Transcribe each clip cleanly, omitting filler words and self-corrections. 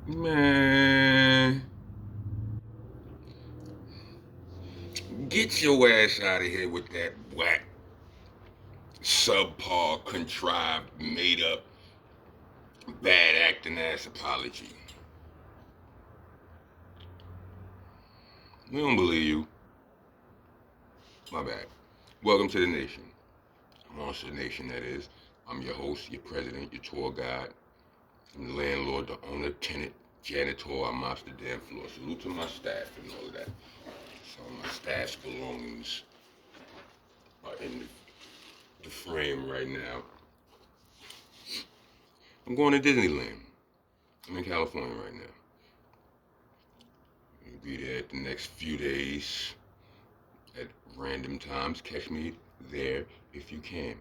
Man, get your ass out of here with that whack, subpar, contrived, made up, bad acting ass apology. We don't believe you. My bad. Welcome to the nation. Monster Nation, that is. I'm your host, your president, your tour guide. I'm the landlord, the owner, tenant, janitor. I'm Monster Damn Floor. Salute to my staff and all of that. So my staff's belongings are in the frame right now. I'm going to Disneyland. I'm in California right now. I'll be there at the next few days at random times. Catch me there if you can.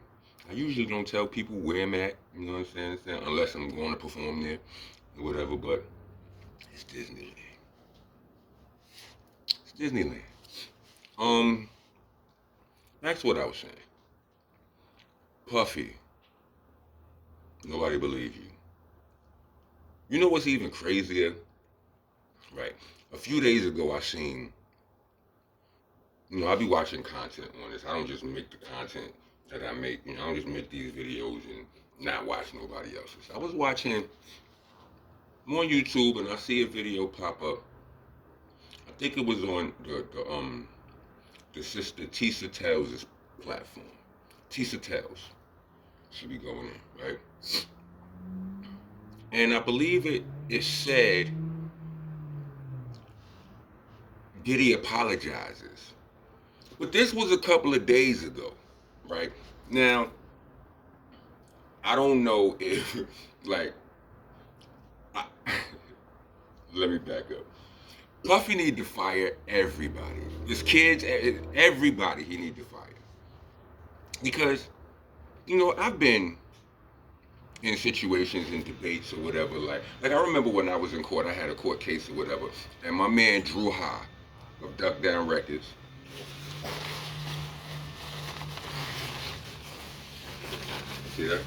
I usually don't tell people where I'm at, you know what I'm saying? Unless I'm going to perform there or whatever, but it's Disneyland. It's Disneyland. That's what I was saying. Puffy, nobody believes you. You know what's even crazier? Right. A few days ago, I seen, I be watching content on this. I don't just make the content that I make. I don't just make these videos and not watch nobody else's. I was watching on YouTube and I see a video pop up. I think it was on the sister Tisa Tales' platform. Tisa Tales. She be going in, right? And I believe it said Diddy apologizes. But this was a couple of days ago, right? Now, I don't know if, like, I, let me back up. Puffy need to fire everybody. His kids, everybody he need to fire. Because, I've been in situations and debates or whatever. Like I remember when I was in court, I had a court case or whatever, and my man Drew High of Duck Down Records. See that?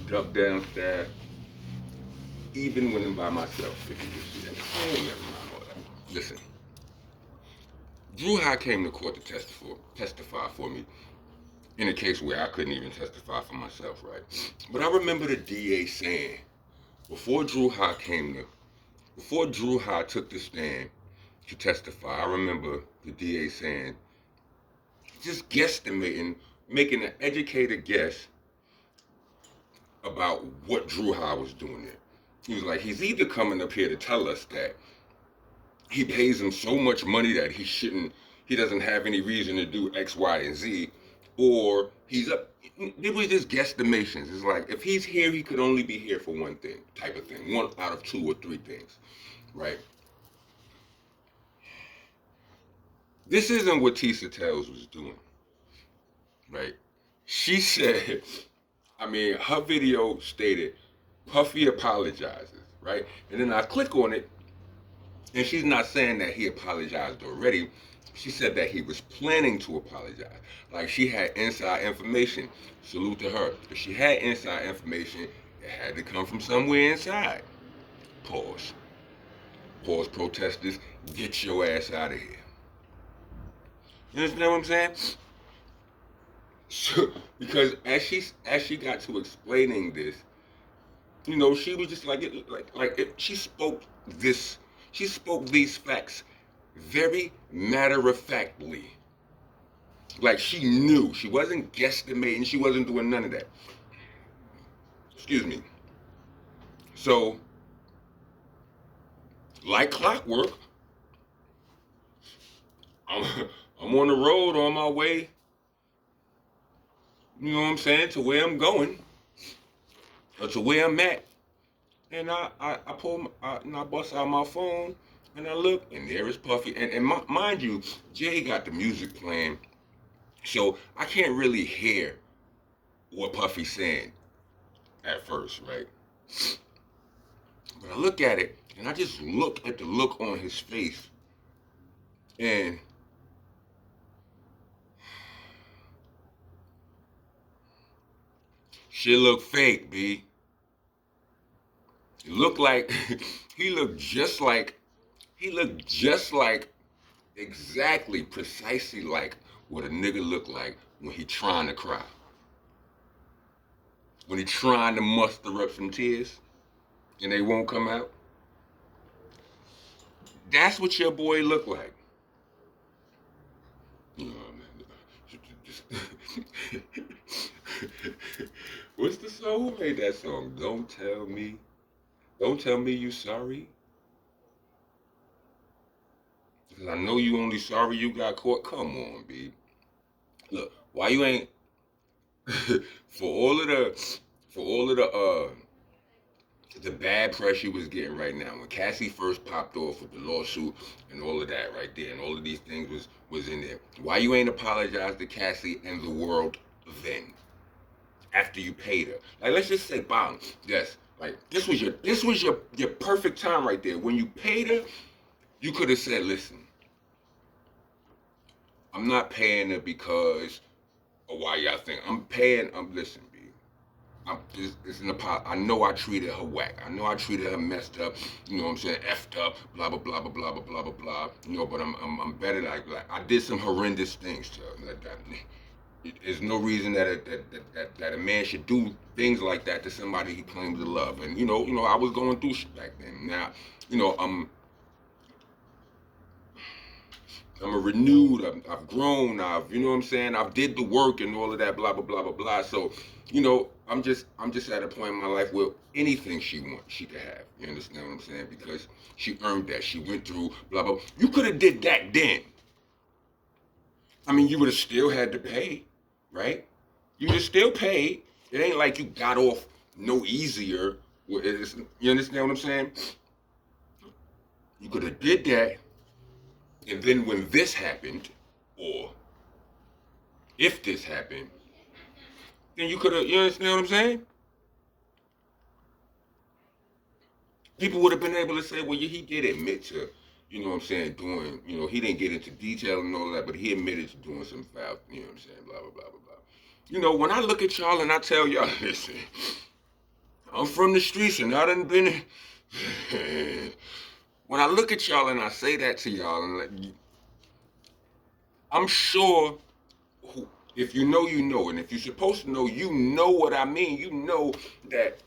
Duck Down staff, even when I'm by myself, if you just see that. Oh, never mind all that. Listen, Drew High came to court to testify for me in a case where I couldn't even testify for myself, right? But I remember the DA saying, before Drew High took the stand to testify, I remember the DA saying, just guesstimating, making an educated guess about what Drew High was doing there. He was like, he's either coming up here to tell us that he pays him so much money that he doesn't have any reason to do X, Y, and Z, or he's up. It was just guesstimations. It's like, if he's here, he could only be here for one thing, type of thing. One out of two or three things, right? This isn't what Tisa Tales was doing, right? She said, her video stated, Puffy apologizes, right? And then I click on it, and she's not saying that he apologized already. She said that he was planning to apologize. Like she had inside information. Salute to her. If she had inside information, it had to come from somewhere inside. Pause. Pause, protesters. Get your ass out of here. You understand what I'm saying? So, because as she got to explaining this, she was just she spoke these facts very matter-of-factly. Like she knew. She wasn't guesstimating. She wasn't doing none of that. Excuse me. So, like clockwork, I'm, I'm on the road on my way, you know what I'm saying, to where I'm going, or to where I'm at. And I bust out my phone, and I look, and there is Puffy. And mind you, Jay got the music playing, so I can't really hear what Puffy's saying at first, right? But I look at it, and I just look at the look on his face, and Shit look fake, B. He looked like he looked just like he looked just like exactly precisely like what a nigga look like when he trying to cry. When he trying to muster up some tears and they won't come out. That's what your boy look like. You know, what's the song? Who made that song? Don't tell me you sorry. Cause I know you only sorry you got caught. Come on, B. Look, why you ain't for all of the bad press you was getting right now when Cassie first popped off with the lawsuit and all of that right there and all of these things was in there. Why you ain't apologize to Cassie and the world then? After you paid her. Like let's just say bang, yes. Like this was your perfect time right there. When you paid her, you could have said, listen, I'm not paying her because of why y'all think. Listen, B. It's an apology. I know I treated her whack. I know I treated her messed up. You know what I'm saying? Effed up. Blah blah blah blah blah blah blah blah blah. You know, but I'm better. Like I did some horrendous things to her. Like that. There's no reason that a man should do things like that to somebody he claims to love. And I was going through shit back then. Now, you know, I'm a renewed. I've grown. You know what I'm saying. I've did the work and all of that. Blah blah blah blah blah. So, I'm just at a point in my life where anything she wants, she could have. You understand what I'm saying? Because she earned that. She went through blah blah. You could have did that then. I mean, you would have still had to pay, right? You would have still paid. It ain't like you got off no easier. You understand what I'm saying? You could have did that, and then when this happened, or if this happened, then you could have. You understand what I'm saying? People would have been able to say, well, yeah, he did admit to, you know what I'm saying, doing, he didn't get into detail and all that, but he admitted to doing some foul, you know what I'm saying, blah, blah, blah, blah, blah. When I look at y'all and I tell y'all, listen, I'm from the streets and I done been, when I look at y'all and I say that to y'all, and I'm sure if you know, you know, and if you're supposed to know, you know what I mean. You know that,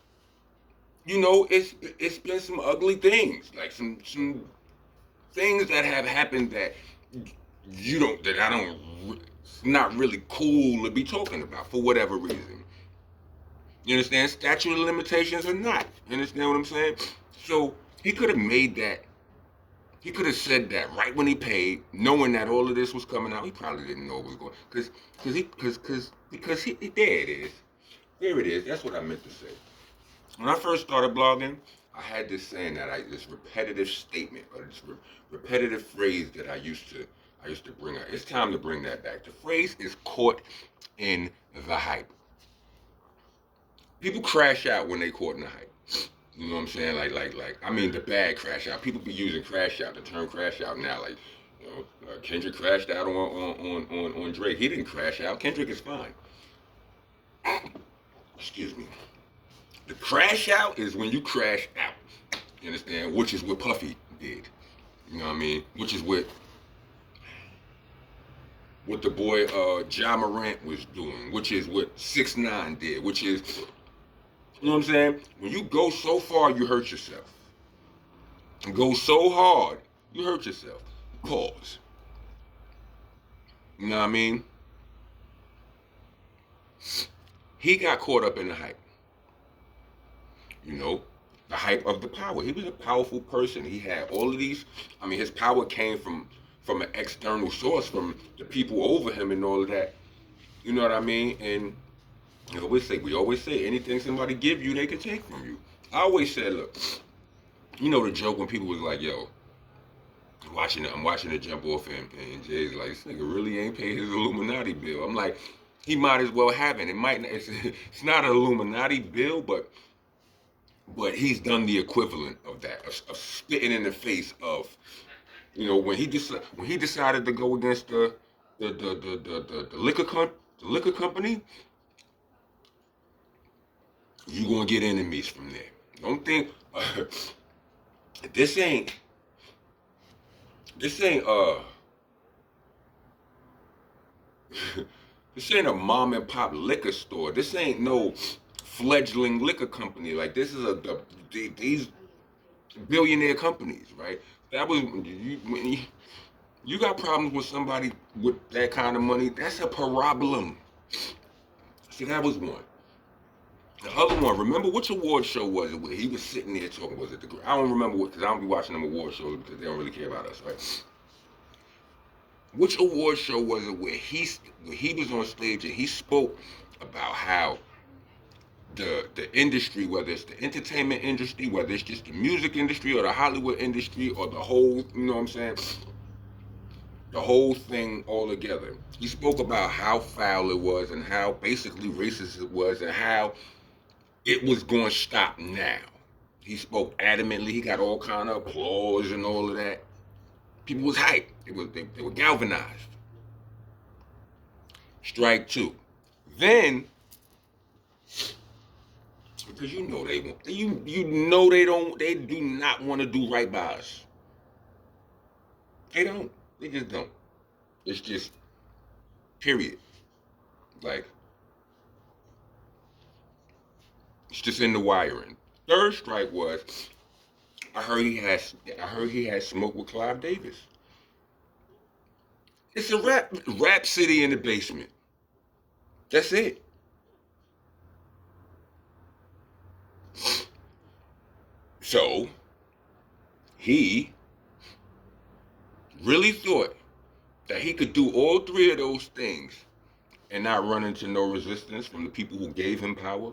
it's been some ugly things, like some things that have happened that it's not really cool to be talking about for whatever reason. You understand? Statute of limitations or not. You understand what I'm saying? So he could have made that. He could have said that right when he paid, knowing that all of this was coming out. He probably didn't know it was going, because there it is. There it is. That's what I meant to say. When I first started blogging, I had this saying this repetitive statement or this repetitive phrase that I used to bring out. It's time to bring that back. The phrase is caught in the hype. People crash out when they caught in the hype. You know what I'm saying? I mean the bad crash out. People be using crash out, the term crash out now. Like, Kendrick crashed out on Drake. He didn't crash out. Kendrick is fine. Excuse me. The crash out is when you crash out. You understand? Which is what Puffy did. You know what I mean? Which is what the boy Ja Morant was doing. Which is what 6ix9ine did. Which is, you know what I'm saying? When you go so far, you hurt yourself. Go so hard, you hurt yourself. Pause. You know what I mean? He got caught up in the hype. The hype of the power. He was a powerful person. He had all of these. I mean, his power came from an external source, from the people over him and all of that. You know what I mean? And we always say, anything somebody give you, they can take from you. I always said, look, the joke when people was like, yo, I'm watching it jump off, and Jay's like, this nigga really ain't paid his Illuminati bill. I'm like, he might as well have it. It's not an Illuminati bill, but he's done the equivalent of that, of spitting in the face of, when he decided to go against the liquor company. you gonna get enemies from there. Don't think this ain't this ain't this ain't a mom and pop liquor store. This ain't no fledgling liquor company. Like this is these billionaire companies, right? That was you got problems with somebody with that kind of money. That's a problem. See, that was one. The other one, remember which award show was it where he was sitting there talking? Was it the? I don't remember what, because I don't be watching them award shows because they don't really care about us, right? Which award show was it where he was on stage and he spoke about how the industry, whether it's the entertainment industry, whether it's just the music industry or the Hollywood industry or the whole, you know what I'm saying, the whole thing all together. He spoke about how foul it was and how basically racist it was and how it was going to stop now. He spoke adamantly. He got all kind of applause and all of that. People was hyped. They were galvanized. Strike two. Then, because you know they won't, you know they do not want to do right by us. They don't. They just don't. It's just period. Like it's just in the wiring. Third strike was I heard he had smoke with Clive Davis. It's a rap city in the basement. That's it. So he really thought that he could do all three of those things and not run into no resistance from the people who gave him power.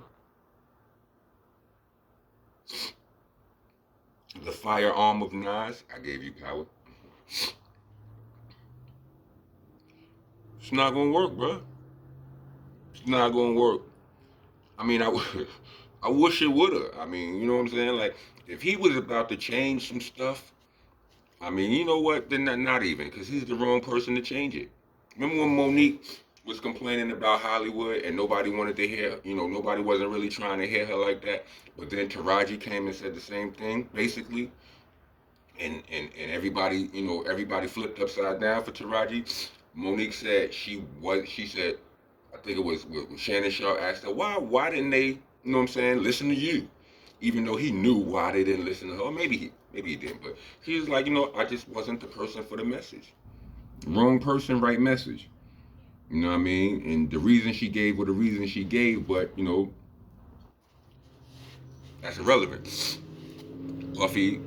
The firearm of Nas, I gave you power. It's not gonna work, bro. It's not gonna work. I mean, I wish it would've. I mean, you know what I'm saying? Like, if he was about to change some stuff, I mean, you know what? Then not even, because he's the wrong person to change it. Remember when Monique was complaining about Hollywood and nobody wanted to hear, you know, nobody wasn't really trying to hear her like that. But then Taraji came and said the same thing, basically. And everybody, you know, everybody flipped upside down for Taraji. Monique said she said, I think it was Shannon Sharp asked her, why didn't they, you know what I'm saying, listen to you? Even though he knew why they didn't listen to her. Or maybe he didn't, but he was like, you know, I just wasn't the person for the message. Wrong person, right message. You know what I mean? And the reason she gave were the reason she gave, but you know, that's irrelevant. Puffy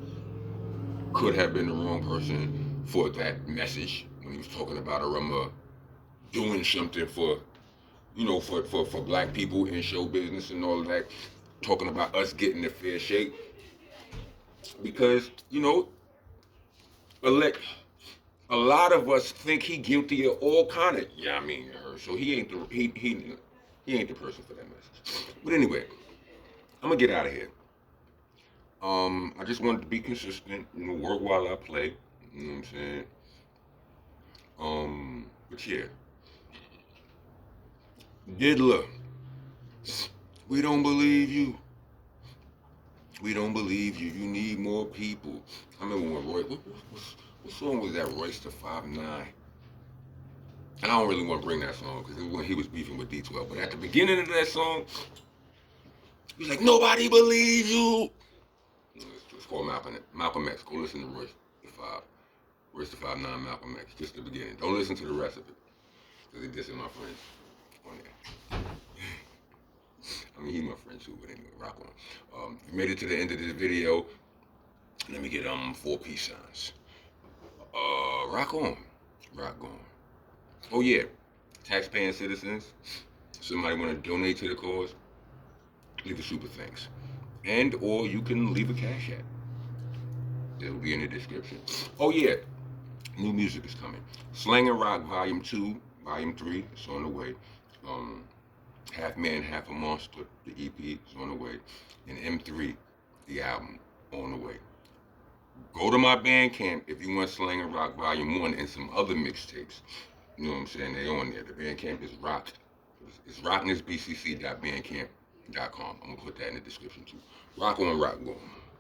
could have been the wrong person for that message when he was talking about Aruma doing something for, you know, for black people in show business and all of that, talking about us getting a fair shake. Because, you know, a lot of us think he guilty of all kind of, yeah, I mean, so he ain't he ain't the person for that message. But anyway, I'm gonna get out of here. I just wanted to be consistent, you know, work while I play. You know what I'm saying? But yeah, Diddler, we don't believe you. We don't believe you. You need more people. I remember when what song was that? Royce the 5'9". I don't really want to bring that song because it was when he was beefing with D12. But at the beginning of that song, he was like, "Nobody believes you." It's called Malcolm X. Go listen to Royce the 5'9", Malcolm X. Just the beginning. Don't listen to the rest of it because he dissing my friends on there. I mean, he's my friend too, but anyway, rock on. You made it to the end of this video. Let me get 4 peace signs. Rock on. Rock on. Oh yeah, taxpaying citizens. Somebody want to donate to the cause? Leave a super thanks. And or you can leave a cash app. It'll be in the description. Oh yeah, new music is coming. Slang and Rock Volume 2, Volume 3, it's on the way. Half Man, Half a Monster, the EP is on the way. And M3, the album, on the way. Go to my Bandcamp if you want Slang and Rock Volume 1 and some other mixtapes. You know what I'm saying? They on there. The Bandcamp is rocked. It's rocknessbcc.bandcamp. I'm gonna put that in the description too. Rock on, rock on.